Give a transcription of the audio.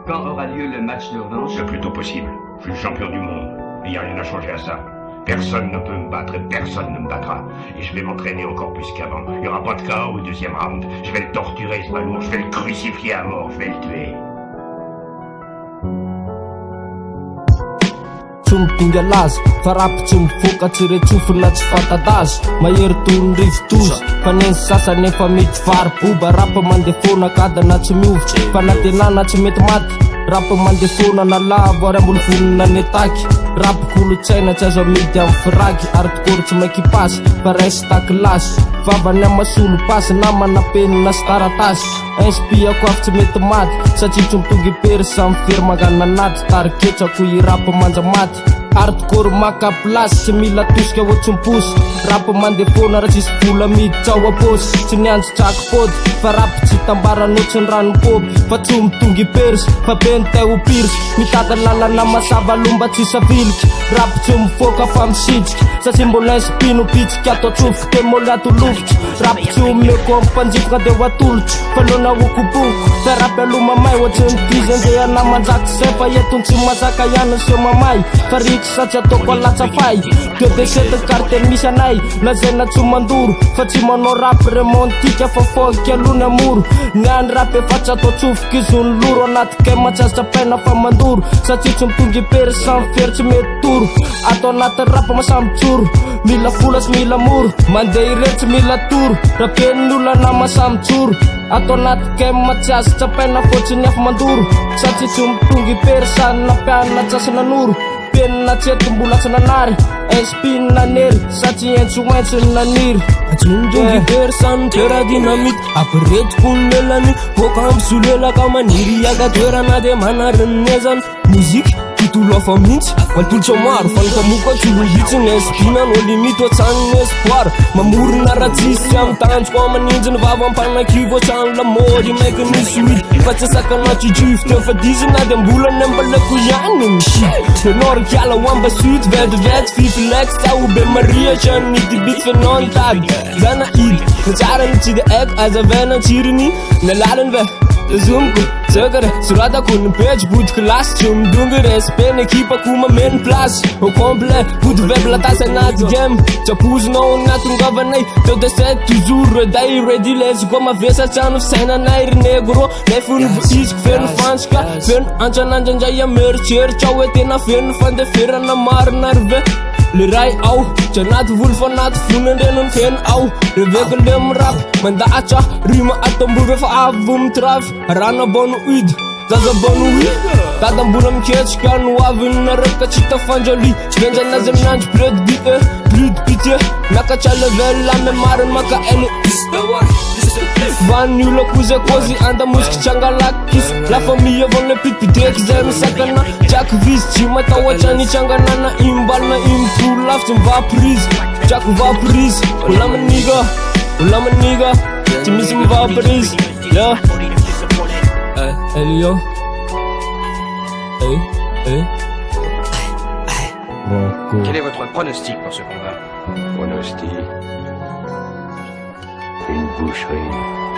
Quand aura lieu le match de revanche? Le plus tôt possible. Je suis champion du monde. Il n'y a rien à changer à ça. Personne ne peut me battre et personne ne me battra. Et je vais m'entraîner encore plus qu'avant. Il n'y aura pas de KO au deuxième round. Je vais le torturer, ce balourd. Je vais le crucifier à mort. Je vais le tuer. Tonga lazy fa rapitsy mivokatsy retsofina tsy fantadazy mahery tony rivotozy fa neny sasany efa mety fariboba rapa mandefona kadana tsy miovy fa natenana tsy mety maty rapa mandefona na lavo ary ambony vonina netaky rapa kolotsaina tsy azo amidy amin'ny firaky ary tokoro tsy maiky pasy fa raisy takilasy vavany amasolo pasy namana penina sy taratasy inspiako afy tsy mety maty satria tsy mitongy pery samy fery mangana naty tariketrako i rapa manja maty ary tokoro maka plasy tsy mila tosika ohatsy mposy rapa mandefona raha tsisy vola miditsy ao aposy tsy niandro traky pody fa rapa tsy tambaranotsy ny ranom-pôpy fa tsy mitongy persy fa beny teo pirsy mitady lalana masava lomba tsy saviliky rapa tsy mifoka fa misitriky satria mbola inspino pitsika atao tsofiky te moly atolofitsy rapa tsy omeko ampanjifoka de ho atolotry fa lona okoboko fa rapa alomamay ohatsy nitizy andeha namanjaky zay fa etony tsy mazaka ihany seo mamay fa satria ataoko alatsa fay de desety kartel misy anay lazaina tsy mandoro fa tsy manao rapy remontika fa foky alony amoro niany rapy efa tsy atao tsofiky izy ny loro anaty kay matsazatsapaina fa mandoro satria tsy mitongy pery samy fery tsy mety toro atao anaty rapa masamy tsoro mila fola sy mila moro mandeha iretsy mila toro rapen'ny olana masamy tsoro atao anaty kay matsazatsapaina fotsiny afa mandoro satria tsy mitongy pery sanina pianina tsasina noro penina tseto mbola tsy nanary inspina nery satria entsoentso ny naniry atsindongy pery sany toera dinamity apiretiko ny lelany voka ampisolelaka maniry aga toerana de manarinezany moziky titolo afa mihitsy maltolotra maro fa nypamoka tsolobitsy ny inspina no limity oatsaniny espoir mamorona raha tsisy amy tanjoko amaninjy ny vava ampanakivo oatsany lamody maiky nisy midy fa tsy sakanaty jivo teo fa dizina de mbola ny ambalako ihany misy tenorikiala oamba suty vedivety fifilex tsaho be mariatra nidibity fenony tady zana idy natsara ny tsy de aiko azavana tsiriny nalalany ve tazomiko zakare soratako ny pety body klasy tsy midongy respect ny ekipako mameny plasy au complet body vebla tasy anaty game tsapozinao anatongovanay teo de set toujours reday ready lesy koa mavesa trano fisainanay rinegoro nefony voisiko feno fansika feno antsanandrandray ameritseritra hoe tena feno fandeferana marina rive le ray ao tsy anaty volo fa anaty vonandrenony feno ao reveko le mirapy mandahatra rima atambolo refa avo mitrafy rano abono udy zaza abono udy tadambola miketrika no aviny nareka tsy tafandraly tsy venjanazy aminandro plus de pitié miakatra level ame mariny maka elo vanny olo kozy akozy andamosiky tsangalakis la famille avon le pitpideky zay misakana jaky vizy tsy matahoatra ny tsanganana imbalina impolo lafitsy miva prise jaky miva prise olamaniga tsy misy miva prise yo Elio Quel est votre pronostic pour ce combat? Pronostic. Une boucherie.